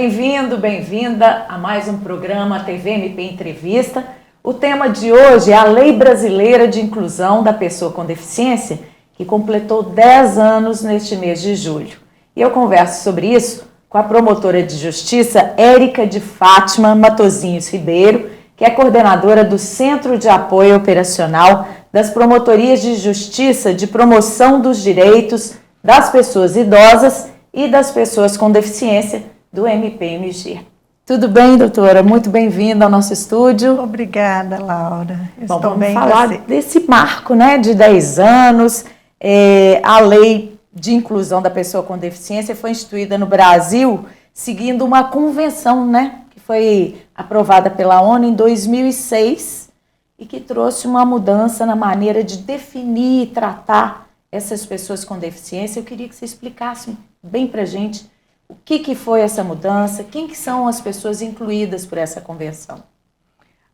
Bem-vindo, bem-vinda a mais um programa TV MP Entrevista. O tema de hoje é a Lei Brasileira de Inclusão da Pessoa com Deficiência, que completou 10 anos neste mês de julho. E eu converso sobre isso com a promotora de justiça Érica de Fátima Matosinhos Ribeiro, que é coordenadora do Centro de Apoio Operacional das Promotorias de Justiça de Promoção dos Direitos das Pessoas Idosas e das Pessoas com Deficiência do MPMG. Tudo bem, doutora? Muito bem-vinda ao nosso estúdio. Obrigada, Laura. Vamos falar desse marco, né, de 10 anos. A Lei de Inclusão da Pessoa com Deficiência foi instituída no Brasil seguindo uma convenção, né, que foi aprovada pela ONU em 2006 e que trouxe uma mudança na maneira de definir e tratar essas pessoas com deficiência. Eu queria que você explicasse bem para a gente o que foi essa mudança, quem que são as pessoas incluídas por essa convenção.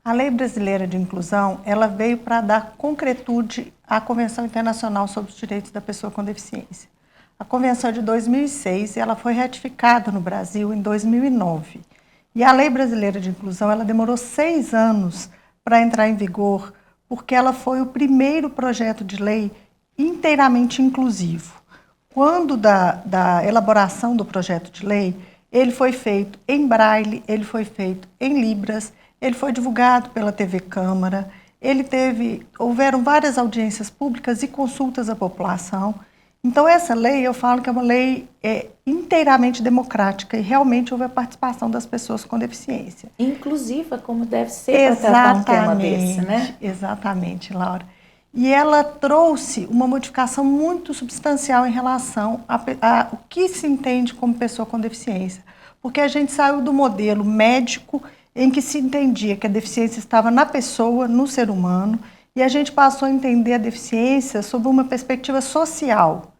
A Lei Brasileira de Inclusão, ela veio para dar concretude à Convenção Internacional sobre os Direitos da Pessoa com Deficiência. A convenção é de 2006 e ela foi ratificada no Brasil em 2009. E a Lei Brasileira de Inclusão, ela demorou 6 anos para entrar em vigor, porque ela foi o primeiro projeto de lei inteiramente inclusivo. Quando da elaboração do projeto de lei, ele foi feito em braille, ele foi feito em libras, ele foi divulgado pela TV Câmara, houveram várias audiências públicas e consultas à população. Então, essa lei, eu falo que é uma lei inteiramente democrática e realmente houve a participação das pessoas com deficiência. Inclusiva, como deve ser para tratar um tema desse, né? Exatamente, Laura. E ela trouxe uma modificação muito substancial em relação a o que se entende como pessoa com deficiência. Porque a gente saiu do modelo médico em que se entendia que a deficiência estava na pessoa, no ser humano, e a gente passou a entender a deficiência sob uma perspectiva social.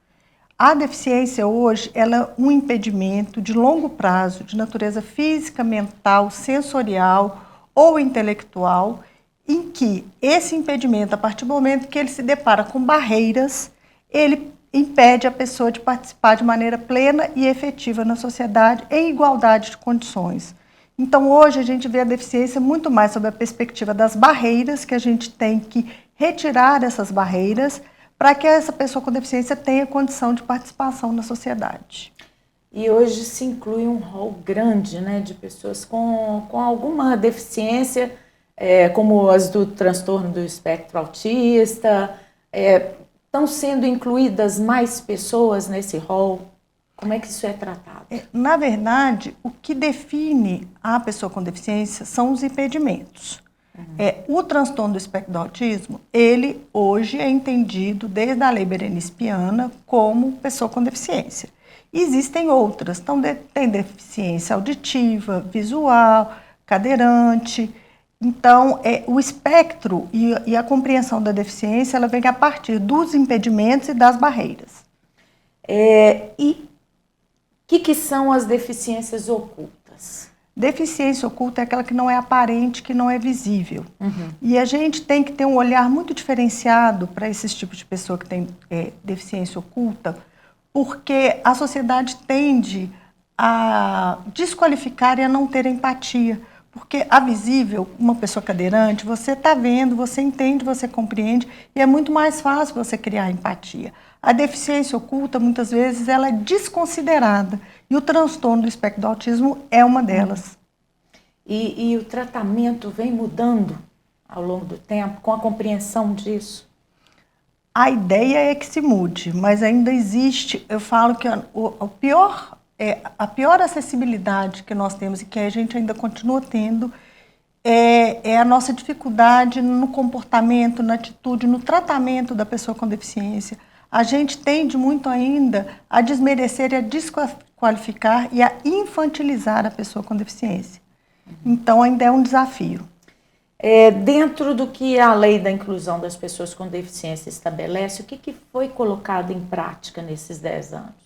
A deficiência hoje ela é um impedimento de longo prazo, de natureza física, mental, sensorial ou intelectual, em que esse impedimento, a partir do momento que ele se depara com barreiras, ele impede a pessoa de participar de maneira plena e efetiva na sociedade em igualdade de condições. Então, hoje a gente vê a deficiência muito mais sob a perspectiva das barreiras, que a gente tem que retirar essas barreiras para que essa pessoa com deficiência tenha condição de participação na sociedade. E hoje se inclui um rol grande, né, de pessoas com alguma deficiência, como as do transtorno do espectro autista. Estão sendo incluídas mais pessoas nesse rol? Como é que isso é tratado? Na verdade, o que define a pessoa com deficiência são os impedimentos. O transtorno do espectro do autismo, ele hoje é entendido desde a Lei Berenice Piana como pessoa com deficiência. Existem outras, então tem deficiência auditiva, visual, cadeirante. Então, o espectro e a compreensão da deficiência, ela vem a partir dos impedimentos e das barreiras. E o que são as deficiências ocultas? Deficiência oculta é aquela que não é aparente, que não é visível. E a gente tem que ter um olhar muito diferenciado para esses tipos de pessoa que tem deficiência oculta, porque a sociedade tende a desqualificar e a não ter empatia. Porque a visível, uma pessoa cadeirante, você está vendo, você entende, você compreende, e é muito mais fácil você criar empatia. A deficiência oculta, muitas vezes, ela é desconsiderada, e o transtorno do espectro do autismo é uma delas. E o tratamento vem mudando ao longo do tempo, com a compreensão disso? A ideia é que se mude, mas ainda existe, eu falo que a pior acessibilidade que nós temos e que a gente ainda continua tendo é a nossa dificuldade no comportamento, na atitude, no tratamento da pessoa com deficiência. A gente tende muito ainda a desmerecer e a desqualificar e a infantilizar a pessoa com deficiência. Então, ainda é um desafio. Dentro do que a Lei da Inclusão das Pessoas com Deficiência estabelece, o que foi colocado em prática nesses 10 anos?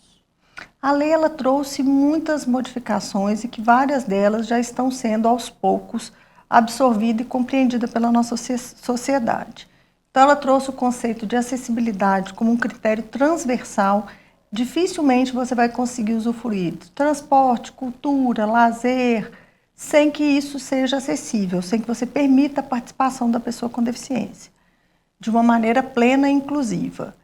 A lei ela trouxe muitas modificações e que várias delas já estão sendo, aos poucos, absorvidas e compreendidas pela nossa sociedade. Então, ela trouxe o conceito de acessibilidade como um critério transversal dificilmente você vai conseguir usufruir de transporte, cultura, lazer, sem que isso seja acessível, sem que você permita a participação da pessoa com deficiência, de uma maneira plena e inclusiva.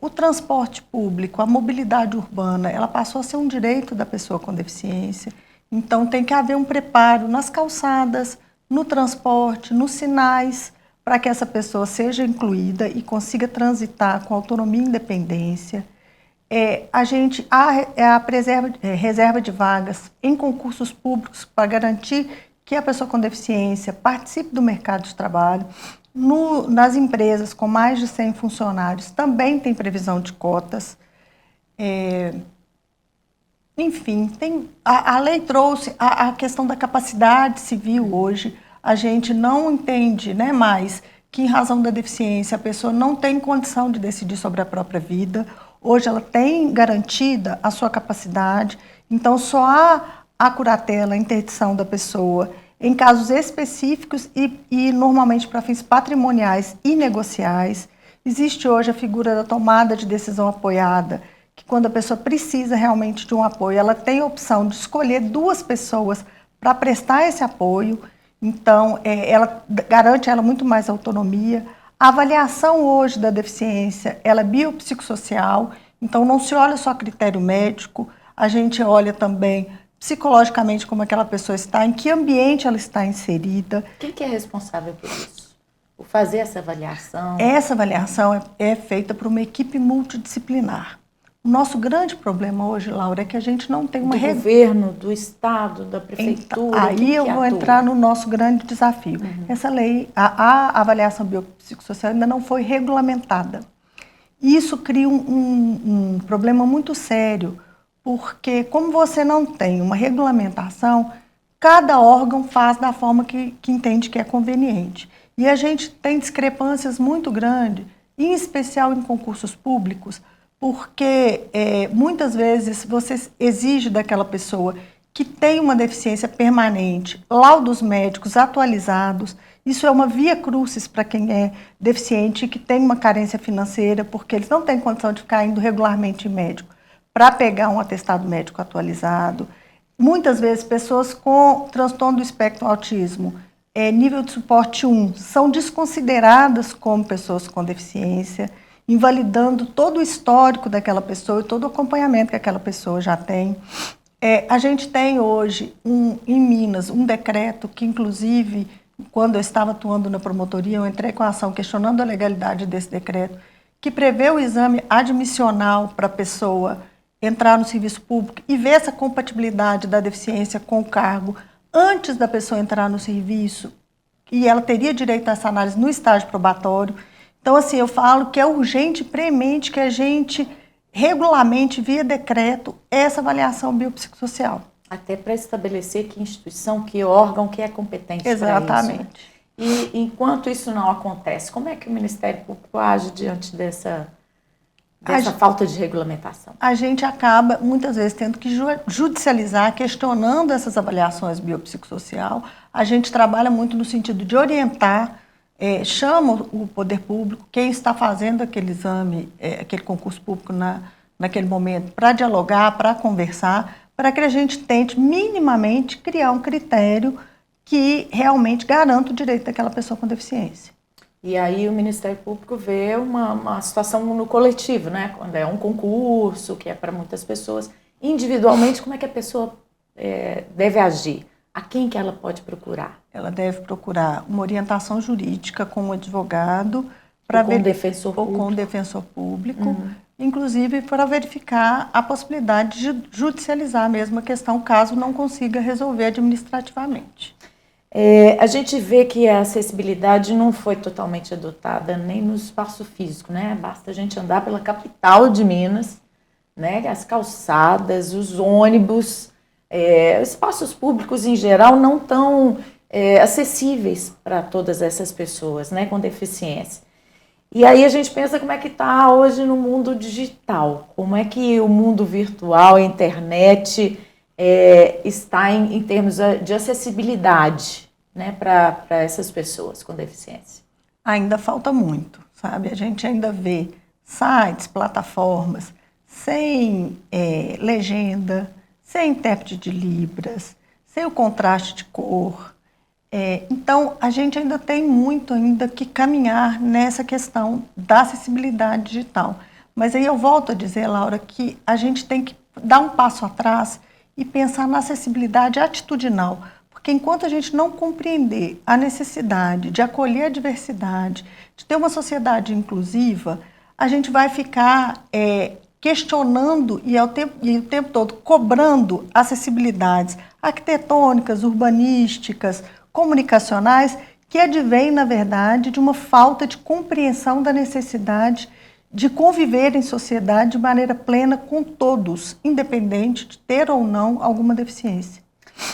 O transporte público, a mobilidade urbana, ela passou a ser um direito da pessoa com deficiência, então tem que haver um preparo nas calçadas, no transporte, nos sinais, para que essa pessoa seja incluída e consiga transitar com autonomia e independência. A reserva de vagas em concursos públicos para garantir que a pessoa com deficiência participe do mercado de trabalho. Nas empresas com mais de 100 funcionários também tem previsão de cotas. Enfim, a lei trouxe a questão da capacidade civil hoje. A gente não entende, né, mais que, em razão da deficiência, a pessoa não tem condição de decidir sobre a própria vida. Hoje ela tem garantida a sua capacidade, então só há a curatela, a interdição da pessoa em casos específicos e normalmente para fins patrimoniais e negociais. Existe hoje a figura da tomada de decisão apoiada, que quando a pessoa precisa realmente de um apoio, ela tem a opção de escolher 2 pessoas para prestar esse apoio, então ela garante a ela muito mais autonomia. A avaliação hoje da deficiência, ela é biopsicossocial, então não se olha só critério médico, a gente olha também psicologicamente como aquela pessoa está, em que ambiente ela está inserida. Quem que é responsável por isso? Por fazer essa avaliação? Essa avaliação é feita por uma equipe multidisciplinar. O nosso grande problema hoje, Laura, é que a gente não tem uma... Do governo, do Estado, da prefeitura... Aí eu vou entrar no nosso grande desafio. Essa lei, a avaliação biopsicossocial ainda não foi regulamentada. Isso cria um problema muito sério, porque como você não tem uma regulamentação, cada órgão faz da forma que entende que é conveniente. E a gente tem discrepâncias muito grandes, em especial em concursos públicos, porque muitas vezes você exige daquela pessoa que tem uma deficiência permanente, laudos médicos atualizados. Isso é uma via crucis para quem é deficiente e que tem uma carência financeira, porque eles não têm condição de ficar indo regularmente em médico para pegar um atestado médico atualizado. Muitas vezes, pessoas com transtorno do espectro autismo, nível de suporte 1, são desconsideradas como pessoas com deficiência, invalidando todo o histórico daquela pessoa e todo o acompanhamento que aquela pessoa já tem. A gente tem hoje, em Minas, um decreto que, inclusive, quando eu estava atuando na promotoria, eu entrei com a ação questionando a legalidade desse decreto, que prevê o exame admissional para a pessoa entrar no serviço público e ver essa compatibilidade da deficiência com o cargo antes da pessoa entrar no serviço, e ela teria direito a essa análise no estágio probatório. Então, assim, eu falo que é urgente e premente que a gente regulamente, via decreto, essa avaliação biopsicossocial. Até para estabelecer que instituição, que órgão que é competente para isso. Exatamente. E enquanto isso não acontece, como é que o Ministério Público age diante dessa falta de regulamentação? A gente acaba, muitas vezes, tendo que judicializar, questionando essas avaliações biopsicossocial. A gente trabalha muito no sentido de orientar, chama o poder público, quem está fazendo aquele exame, aquele concurso público naquele momento, para dialogar, para conversar, para que a gente tente minimamente criar um critério que realmente garanta o direito daquela pessoa com deficiência. E aí o Ministério Público vê uma situação no coletivo, né? Quando é um concurso, que é para muitas pessoas. Individualmente, como é que a pessoa deve agir? A quem que ela pode procurar? Ela deve procurar uma orientação jurídica com um advogado, ou com um defensor público, inclusive para verificar a possibilidade de judicializar mesmo a questão, caso não consiga resolver administrativamente. A gente vê que a acessibilidade não foi totalmente adotada nem no espaço físico, né? Basta a gente andar pela capital de Minas, né? As calçadas, os ônibus, espaços públicos em geral não tão acessíveis para todas essas pessoas, né? Com deficiência. E aí a gente pensa como é que está hoje no mundo digital, como é que o mundo virtual, a internet, está em termos de acessibilidade, né, para essas pessoas com deficiência. Ainda falta muito, sabe? A gente ainda vê sites, plataformas, sem legenda, sem intérprete de Libras, sem o contraste de cor. Então, a gente ainda tem muito que caminhar nessa questão da acessibilidade digital. Mas aí eu volto a dizer, Laura, que a gente tem que dar um passo atrás e pensar na acessibilidade atitudinal. Porque enquanto a gente não compreender a necessidade de acolher a diversidade, de ter uma sociedade inclusiva, a gente vai ficar questionando e o tempo todo cobrando acessibilidades arquitetônicas, urbanísticas, comunicacionais, que advém, na verdade, de uma falta de compreensão da necessidade de conviver em sociedade de maneira plena com todos, independente de ter ou não alguma deficiência.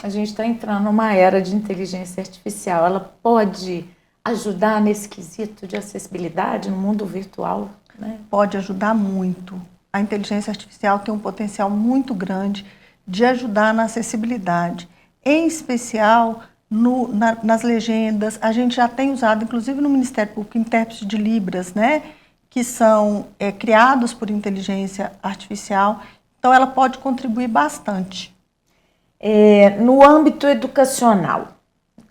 A gente está entrando numa era de inteligência artificial. Ela pode ajudar nesse quesito de acessibilidade no mundo virtual, né? Pode ajudar muito. A inteligência artificial tem um potencial muito grande de ajudar na acessibilidade, em especial nas legendas. A gente já tem usado, inclusive no Ministério Público, intérpretes de Libras, né, que são criados por inteligência artificial. Então, ela pode contribuir bastante. No âmbito educacional,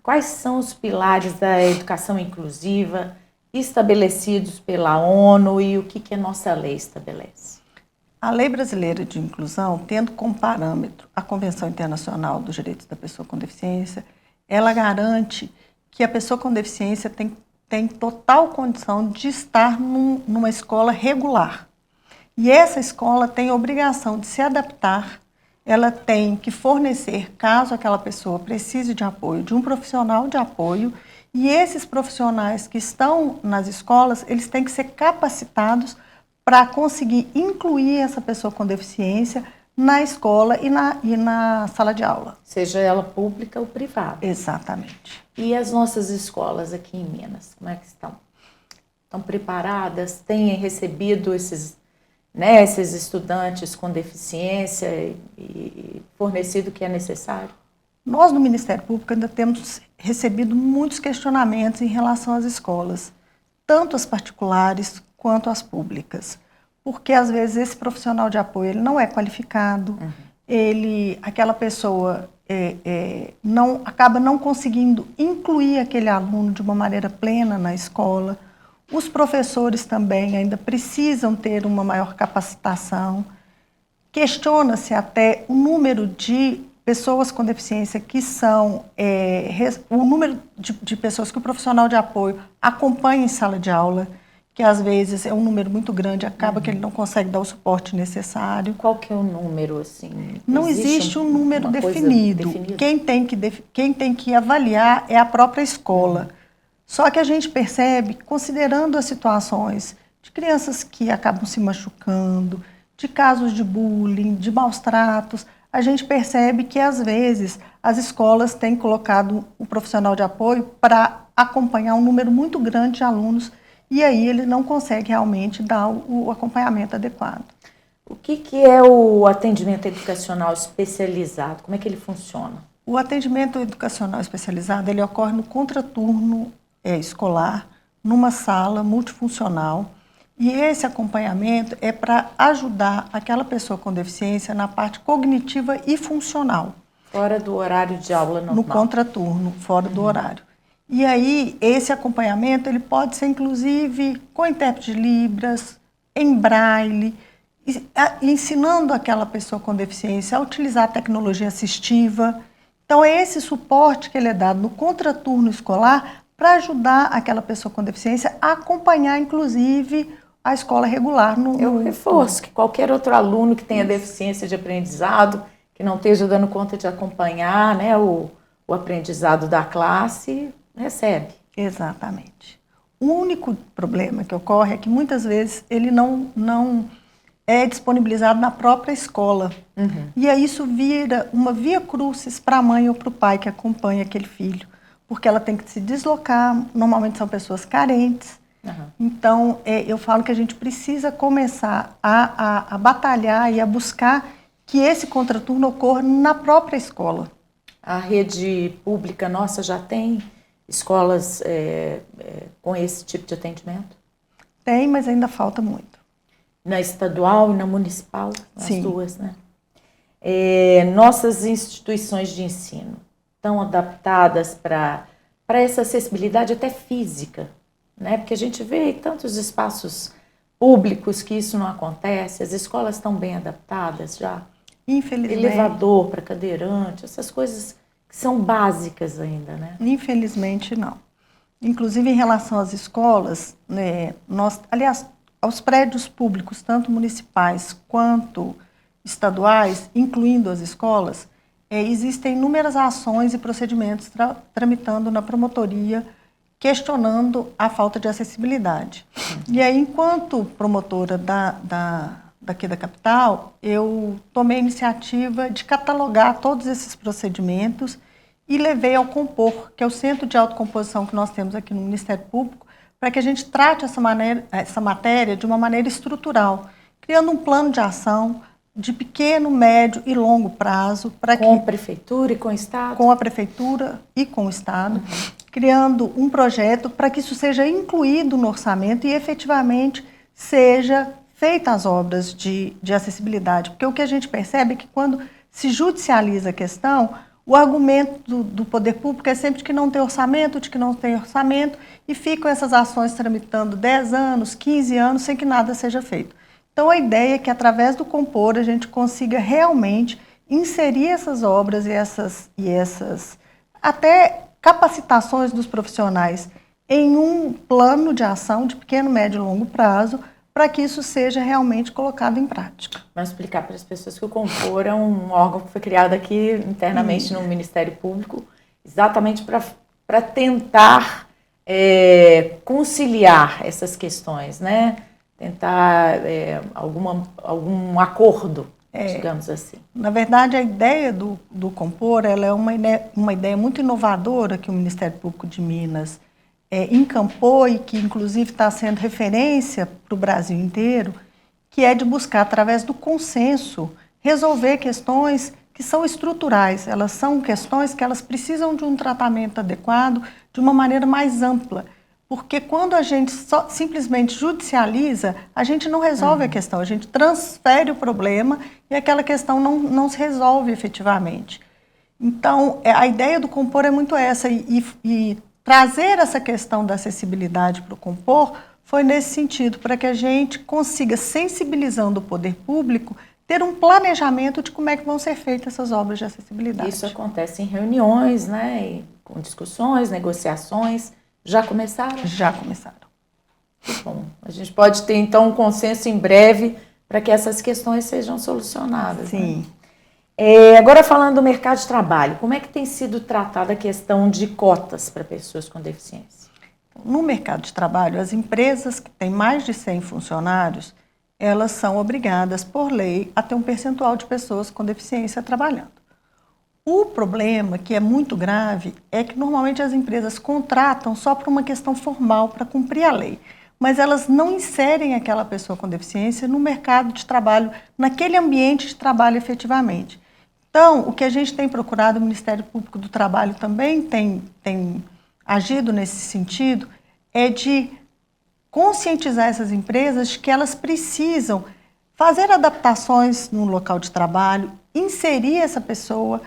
quais são os pilares da educação inclusiva estabelecidos pela ONU e o que a nossa lei estabelece? A Lei Brasileira de Inclusão, tendo como parâmetro a Convenção Internacional dos Direitos da Pessoa com Deficiência, ela garante que a pessoa com deficiência tem total condição de estar numa escola regular. E essa escola tem a obrigação de se adaptar, ela tem que fornecer, caso aquela pessoa precise de apoio, de um profissional de apoio, e esses profissionais que estão nas escolas, eles têm que ser capacitados para conseguir incluir essa pessoa com deficiência na escola e na sala de aula. Seja ela pública ou privada. Exatamente. E as nossas escolas aqui em Minas, como é que estão? Estão preparadas? Têm recebido esses estudantes com deficiência e fornecido o que é necessário? Nós, no Ministério Público, ainda temos recebido muitos questionamentos em relação às escolas, tanto as particulares quanto as públicas. Porque, às vezes, esse profissional de apoio ele não é qualificado, aquela pessoa acaba não conseguindo incluir aquele aluno de uma maneira plena na escola. Os professores também ainda precisam ter uma maior capacitação. Questiona-se até o número de pessoas com deficiência que são, o número de pessoas que o profissional de apoio acompanha em sala de aula, que às vezes é um número muito grande, acaba que ele não consegue dar o suporte necessário. Qual que é o número, assim? Não existe um número definido. Quem tem que avaliar é a própria escola. Só que a gente percebe, considerando as situações de crianças que acabam se machucando, de casos de bullying, de maus tratos, a gente percebe que, às vezes, as escolas têm colocado o profissional de apoio para acompanhar um número muito grande de alunos e aí ele não consegue realmente dar o acompanhamento adequado. O que é o atendimento educacional especializado? Como é que ele funciona? O atendimento educacional especializado ele ocorre no contraturno escolar, numa sala multifuncional, e esse acompanhamento é para ajudar aquela pessoa com deficiência na parte cognitiva e funcional. Fora do horário de aula normal? No contraturno, fora do horário. E aí, esse acompanhamento ele pode ser, inclusive, com intérprete de Libras, em braille, ensinando aquela pessoa com deficiência a utilizar a tecnologia assistiva. Então, é esse suporte que ele é dado no contraturno escolar para ajudar aquela pessoa com deficiência a acompanhar, inclusive, a escola regular. Eu reforço que qualquer outro aluno que tenha deficiência de aprendizado, que não esteja dando conta de acompanhar, né, o aprendizado da classe, recebe. Exatamente. O único problema que ocorre é que muitas vezes ele não é disponibilizado na própria escola. E aí isso vira uma via crucis para a mãe ou para o pai que acompanha aquele filho, porque ela tem que se deslocar, normalmente são pessoas carentes. Então, eu falo que a gente precisa começar a batalhar e a buscar que esse contraturno ocorra na própria escola. A rede pública nossa já tem escolas com esse tipo de atendimento? Tem, mas ainda falta muito. Na estadual e na municipal, as Sim. duas, né? Nossas instituições de ensino estão adaptadas para essa acessibilidade até física, né? Porque a gente vê em tantos espaços públicos que isso não acontece, as escolas estão bem adaptadas já. Infelizmente. Elevador para cadeirante, essas coisas que são básicas ainda, né? Infelizmente, não. Inclusive, em relação às escolas, né, aliás, aos prédios públicos, tanto municipais quanto estaduais, incluindo as escolas, existem inúmeras ações e procedimentos tramitando na promotoria, questionando a falta de acessibilidade. E aí, enquanto promotora daqui da capital, eu tomei a iniciativa de catalogar todos esses procedimentos e levei ao Compor, que é o centro de autocomposição que nós temos aqui no Ministério Público, para que a gente trate essa matéria de uma maneira estrutural, criando um plano de ação de pequeno, médio e longo prazo. Com a prefeitura e com o Estado? Com a prefeitura e com o Estado, criando um projeto para que isso seja incluído no orçamento e efetivamente seja feitas as obras de acessibilidade. Porque o que a gente percebe é que quando se judicializa a questão, o argumento do poder público é sempre de que não tem orçamento, e ficam essas ações tramitando 10 anos, 15 anos, sem que nada seja feito. Então, a ideia é que, através do Compor, a gente consiga realmente inserir essas obras e essas até capacitações dos profissionais em um plano de ação de pequeno, médio e longo prazo, para que isso seja realmente colocado em prática. Vamos explicar para as pessoas que o Compor é um órgão que foi criado aqui internamente no Ministério Público, exatamente para tentar conciliar essas questões, né? Tentar algum acordo, digamos assim. Na verdade, a ideia do Compor ela é uma ideia muito inovadora que o Ministério Público de Minas encampou e que, inclusive, está sendo referência para o Brasil inteiro, que é de buscar, através do consenso, resolver questões que são estruturais. Elas são questões que elas precisam de um tratamento adequado, de uma maneira mais ampla. Porque quando a gente simplesmente judicializa, a gente não resolve a questão, a gente transfere o problema e aquela questão não se resolve efetivamente. Então, a ideia do Compor é muito essa, e trazer essa questão da acessibilidade para o Compor foi nesse sentido, para que a gente consiga, sensibilizando o poder público, ter um planejamento de como é que vão ser feitas essas obras de acessibilidade. Isso acontece em reuniões, né, com discussões, negociações. Já começaram? Já começaram. Bom, a gente pode ter então um consenso em breve para que essas questões sejam solucionadas. Sim. Né? Agora falando do mercado de trabalho, como é que tem sido tratada a questão de cotas para pessoas com deficiência? No mercado de trabalho, as empresas que têm mais de 100 funcionários, elas são obrigadas, por lei, a ter um percentual de pessoas com deficiência trabalhando. O problema, que é muito grave, é que normalmente as empresas contratam só por uma questão formal, para cumprir a lei, mas elas não inserem aquela pessoa com deficiência no mercado de trabalho, naquele ambiente de trabalho efetivamente. Então, o que a gente tem procurado, o Ministério Público do Trabalho também tem agido nesse sentido, é de conscientizar essas empresas de que elas precisam fazer adaptações no local de trabalho, inserir essa pessoa,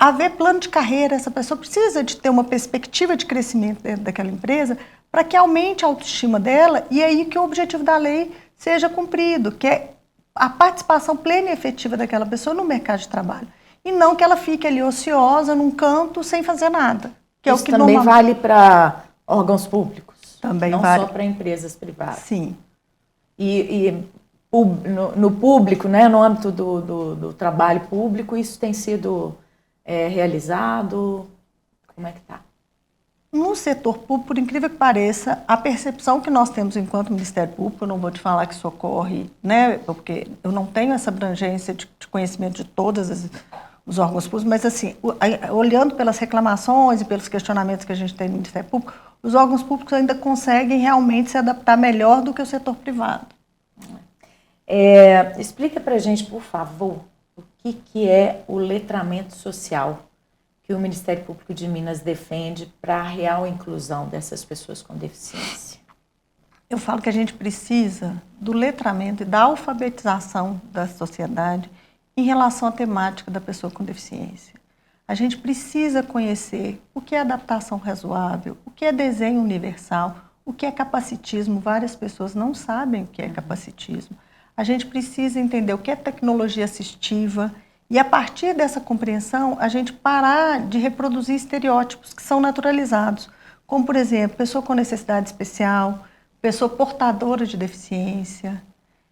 haver plano de carreira. Essa pessoa precisa de ter uma perspectiva de crescimento dentro daquela empresa para que aumente a autoestima dela e aí que o objetivo da lei seja cumprido, que é a participação plena e efetiva daquela pessoa no mercado de trabalho. E não que ela fique ali ociosa, num canto, sem fazer nada. Que isso é o que também vale para órgãos públicos? Também não vale. Só para empresas privadas? Sim. E no público, né, no âmbito do trabalho público, isso tem sido realizado? Como é que está? No setor público, por incrível que pareça, a percepção que nós temos enquanto Ministério Público, eu não vou te falar que isso ocorre, né, porque eu não tenho essa abrangência de conhecimento de todos os órgãos públicos, mas assim, olhando pelas reclamações e pelos questionamentos que a gente tem no Ministério Público, os órgãos públicos ainda conseguem realmente se adaptar melhor do que o setor privado. Explica para a gente, por favor, o que é o letramento social que o Ministério Público de Minas defende para a real inclusão dessas pessoas com deficiência. Eu falo que a gente precisa do letramento e da alfabetização da sociedade em relação à temática da pessoa com deficiência. A gente precisa conhecer o que é adaptação razoável, o que é desenho universal, o que é capacitismo. Várias pessoas não sabem o que é capacitismo. A gente precisa entender o que é tecnologia assistiva e, a partir dessa compreensão, a gente parar de reproduzir estereótipos que são naturalizados, como, por exemplo, pessoa com necessidade especial, pessoa portadora de deficiência.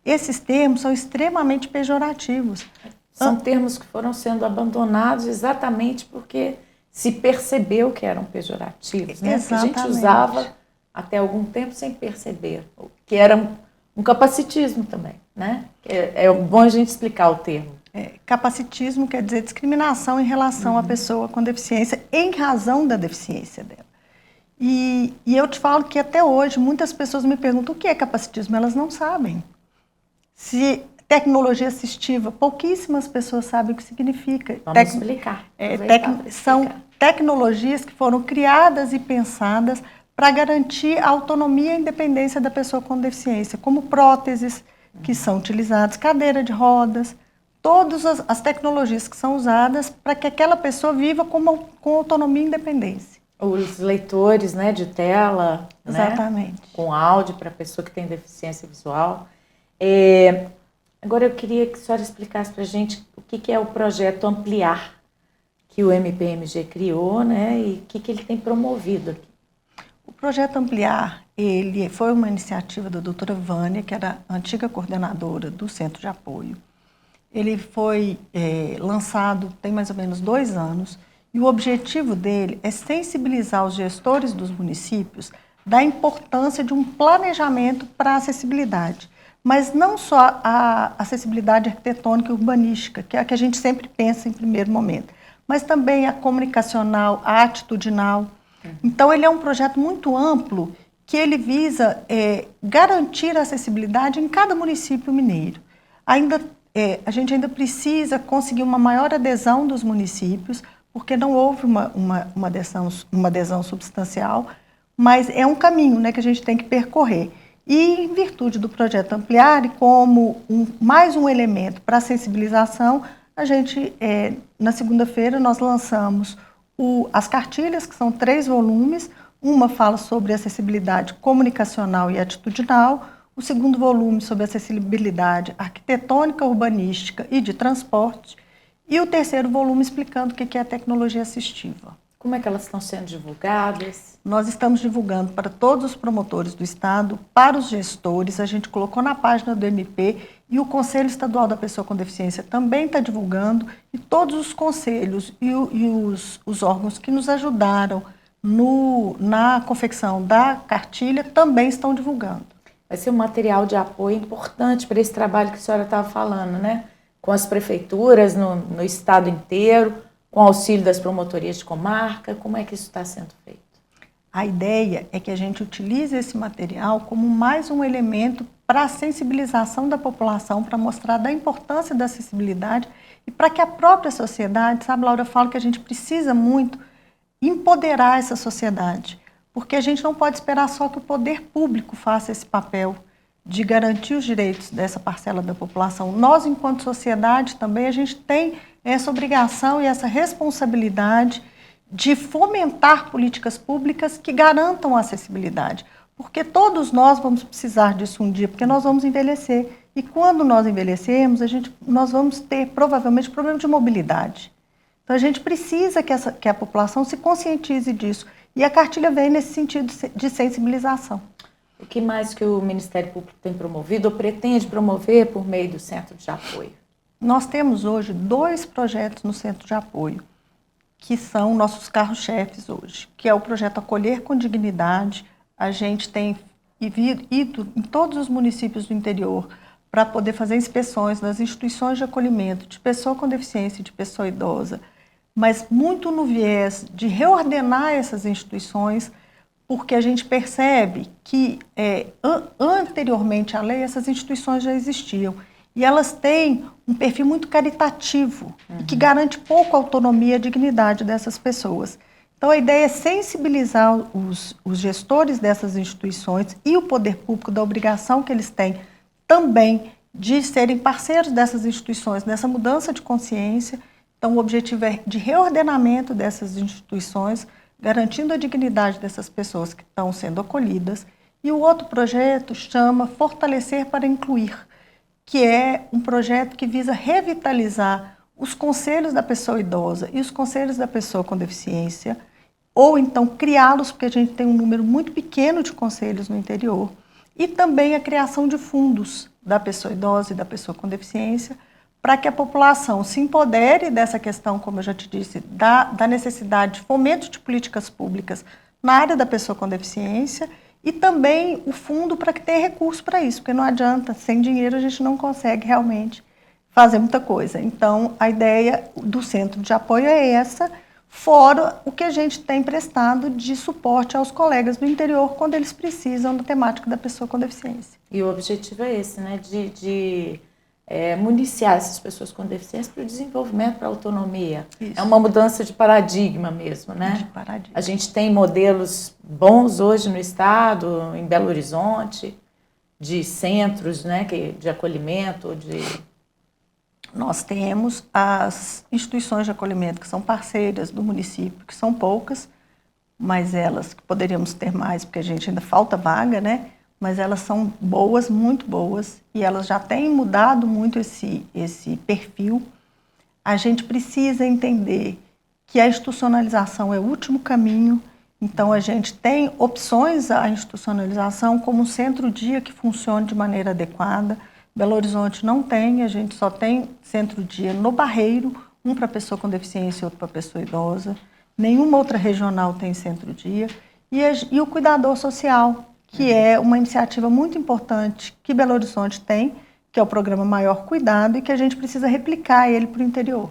Esses termos são extremamente pejorativos. São termos que foram sendo abandonados exatamente porque se percebeu que eram pejorativos, né? Que a gente usava até algum tempo sem perceber, que era um capacitismo também, né? É bom a gente explicar o termo. Capacitismo quer dizer discriminação em relação à pessoa com deficiência em razão da deficiência dela. E eu te falo que até hoje muitas pessoas me perguntam o que é capacitismo, elas não sabem. Se tecnologia assistiva, pouquíssimas pessoas sabem o que significa. Vamos explicar. São tecnologias que foram criadas e pensadas para garantir a autonomia e a independência da pessoa com deficiência, como próteses que são utilizadas, cadeira de rodas, todas as tecnologias que são usadas para que aquela pessoa viva com autonomia e independência. Os leitores, né, de tela, exatamente, né, com áudio para a pessoa que tem deficiência visual. Agora eu queria que a senhora explicasse para a gente o que é o projeto Ampliar, que o MPMG criou, né, e o que ele tem promovido aqui. O projeto Ampliar, ele foi uma iniciativa da doutora Vânia, que era a antiga coordenadora do Centro de Apoio. Ele foi lançado tem mais ou menos 2 anos, e o objetivo dele é sensibilizar os gestores dos municípios da importância de um planejamento para a acessibilidade. Mas não só a acessibilidade arquitetônica e urbanística, que é a que a gente sempre pensa em primeiro momento, mas também a comunicacional, a atitudinal. Então, ele é um projeto muito amplo que ele visa garantir a acessibilidade em cada município mineiro. A gente ainda precisa conseguir uma maior adesão dos municípios, porque não houve uma adesão substancial, mas é um caminho, né, que a gente tem que percorrer. E, em virtude do projeto Ampliar, e como mais um elemento para a sensibilização, a gente, na segunda-feira, nós lançamos as cartilhas, que são 3 volumes. Uma fala sobre acessibilidade comunicacional e atitudinal, o segundo volume sobre acessibilidade arquitetônica, urbanística e de transporte, e o terceiro volume explicando o que é a tecnologia assistiva. Como é que elas estão sendo divulgadas? Nós estamos divulgando para todos os promotores do Estado, para os gestores, a gente colocou na página do MP e o Conselho Estadual da Pessoa com Deficiência também está divulgando, e todos os conselhos e os órgãos que nos ajudaram na confecção da cartilha também estão divulgando. Vai ser um material de apoio importante para esse trabalho que a senhora estava falando, né? Com as prefeituras no estado inteiro, com auxílio das promotorias de comarca. Como é que isso está sendo feito? A ideia é que a gente utilize esse material como mais um elemento para a sensibilização da população, para mostrar da importância da acessibilidade e para que a própria sociedade, sabe, Laura, eu falo que a gente precisa muito empoderar essa sociedade, porque a gente não pode esperar só que o poder público faça esse papel de garantir os direitos dessa parcela da população. Nós, enquanto sociedade, também a gente tem essa obrigação e essa responsabilidade de fomentar políticas públicas que garantam a acessibilidade, porque todos nós vamos precisar disso um dia, porque nós vamos envelhecer, e quando nós envelhecermos, nós vamos ter provavelmente problema de mobilidade. Então a gente precisa que a população se conscientize disso, e a cartilha vem nesse sentido de sensibilização. O que mais que o Ministério Público tem promovido ou pretende promover por meio do Centro de Apoio? Nós temos hoje 2 projetos no Centro de Apoio, que são nossos carros-chefes hoje, que é o projeto Acolher com Dignidade. A gente tem ido em todos os municípios do interior para poder fazer inspeções nas instituições de acolhimento de pessoa com deficiência e de pessoa idosa, mas muito no viés de reordenar essas instituições, porque a gente percebe que anteriormente à lei essas instituições já existiam e elas têm um perfil muito caritativo e que garante pouco a autonomia e a dignidade dessas pessoas. Então, a ideia é sensibilizar os gestores dessas instituições e o poder público da obrigação que eles têm também de serem parceiros dessas instituições, nessa mudança de consciência. Então, o objetivo é de reordenamento dessas instituições, garantindo a dignidade dessas pessoas que estão sendo acolhidas. E o outro projeto chama Fortalecer para Incluir, que é um projeto que visa revitalizar os conselhos da pessoa idosa e os conselhos da pessoa com deficiência, ou então criá-los, porque a gente tem um número muito pequeno de conselhos no interior, e também a criação de fundos da pessoa idosa e da pessoa com deficiência, para que a população se empodere dessa questão, como eu já te disse, da necessidade de fomento de políticas públicas na área da pessoa com deficiência, e também o fundo para que tenha recurso para isso, porque não adianta, sem dinheiro a gente não consegue realmente fazer muita coisa. Então, a ideia do centro de apoio é essa, fora o que a gente tem prestado de suporte aos colegas do interior quando eles precisam da temática da pessoa com deficiência. E o objetivo é esse, né, de municiar essas pessoas com deficiência para o desenvolvimento, para a autonomia. Isso. É uma mudança de paradigma mesmo, né? De paradigma. A gente tem modelos bons hoje no estado, em Belo Horizonte, de centros, né, de acolhimento, Nós temos as instituições de acolhimento que são parceiras do município, que são poucas, mas elas que poderíamos ter mais, porque a gente ainda falta vaga, né? Mas elas são boas, muito boas, e elas já têm mudado muito esse perfil. A gente precisa entender que a institucionalização é o último caminho, então a gente tem opções à institucionalização, como um centro-dia que funcione de maneira adequada. Belo Horizonte não tem, a gente só tem centro-dia no Barreiro, um para pessoa com deficiência e outro para pessoa idosa. Nenhuma outra regional tem centro-dia. E o cuidador social, que é uma iniciativa muito importante que Belo Horizonte tem, que é o programa Maior Cuidado, e que a gente precisa replicar ele para o interior.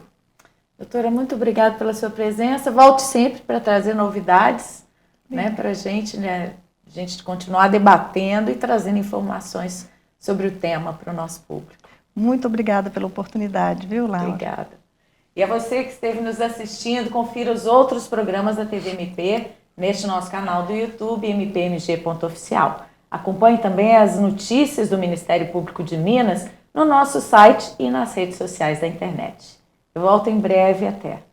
Doutora, muito obrigada pela sua presença. Volte sempre para trazer novidades, né, para a gente continuar debatendo e trazendo informações sobre o tema para o nosso público. Muito obrigada pela oportunidade, viu, Laura? Obrigada. E a você que esteve nos assistindo, confira os outros programas da TV MP neste nosso canal do YouTube, mpmg.oficial. Acompanhe também as notícias do Ministério Público de Minas no nosso site e nas redes sociais da internet. Eu volto em breve, até.